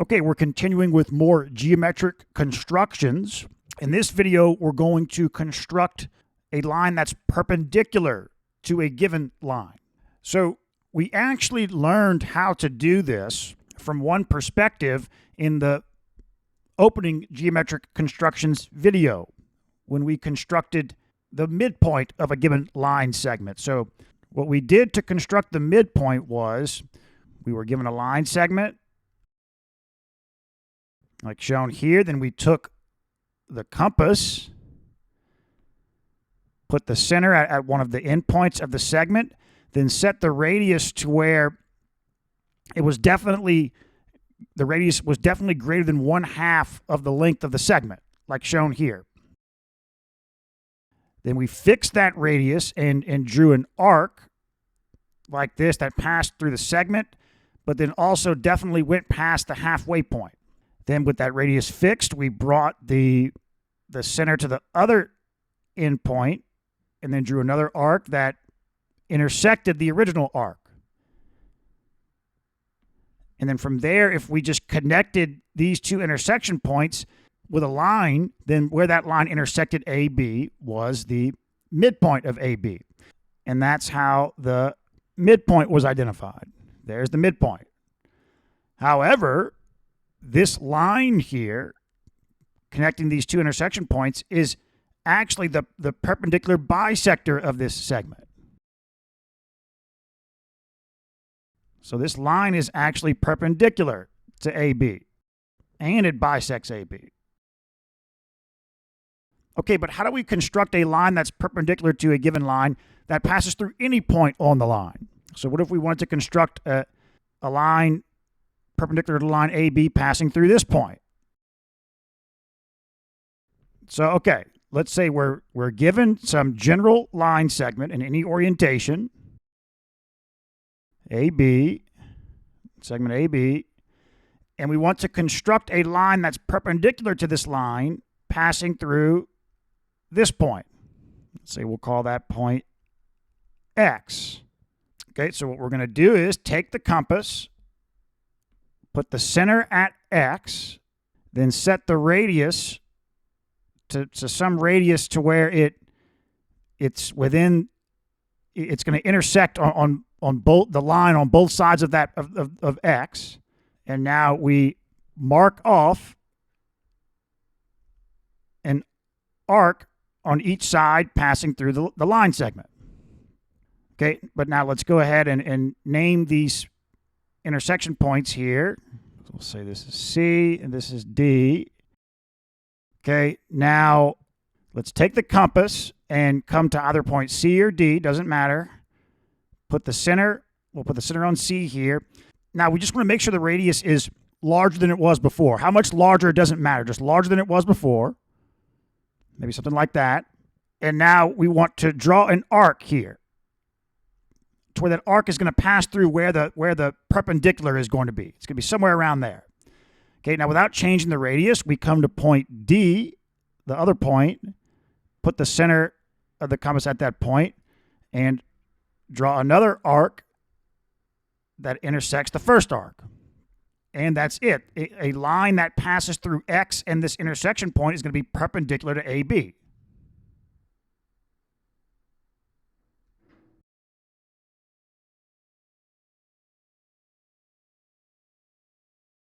Okay, we're continuing with more geometric constructions. In this video, we're going to construct a line that's perpendicular to a given line. So we actually learned how to do this from one perspective in the opening geometric constructions video when we constructed the midpoint of a given line segment. So what we did to construct the midpoint was we were given a line segment like shown here. Then we took the compass, put the center at one of the endpoints of the segment, then set the radius to where it was definitely, the radius was definitely greater than 1/2 of the length of the segment, like shown here. Then we fixed that radius and drew an arc like this that passed through the segment, but then also definitely went past the halfway point. Then with that radius fixed, we brought the center to the other endpoint and then drew another arc that intersected the original arc. And then from there, if we just connected these two intersection points with a line, then where that line intersected AB was the midpoint of AB. And that's how the midpoint was identified. There's the midpoint. However, this line here connecting these two intersection points is actually the perpendicular bisector of this segment. So this line is actually perpendicular to AB, and it bisects AB. Okay, but how do we construct a line that's perpendicular to a given line that passes through any point on the line? So what if we wanted to construct a line perpendicular to line AB passing through this point? So, okay, let's say we're given some general line segment in any orientation, AB, segment AB, and we want to construct a line that's perpendicular to this line passing through this point. Let's say we'll call that point X. Okay, so what we're going to do is take the compass, put the center at X, then set the radius to some radius to where it's within, it's going to intersect on both the line on both sides of that of X. And now we mark off an arc on each side passing through the line segment. Okay, but now let's go ahead and name these intersection points here. So we'll say this is C and this is D. Okay, now let's take the compass and come to either point C or D, doesn't matter. Put the center, we'll put the center on C here. Now we just want to make sure the radius is larger than it was before. How much larger, it doesn't matter, just larger than it was before. Maybe something like that. And now we want to draw an arc here to where that arc is going to pass through where the perpendicular is going to be. It's going to be somewhere around there. Okay, now without changing the radius, we come to point D, the other point, put the center of the compass at that point, and draw another arc that intersects the first arc. And that's it. A line that passes through X and this intersection point is going to be perpendicular to AB.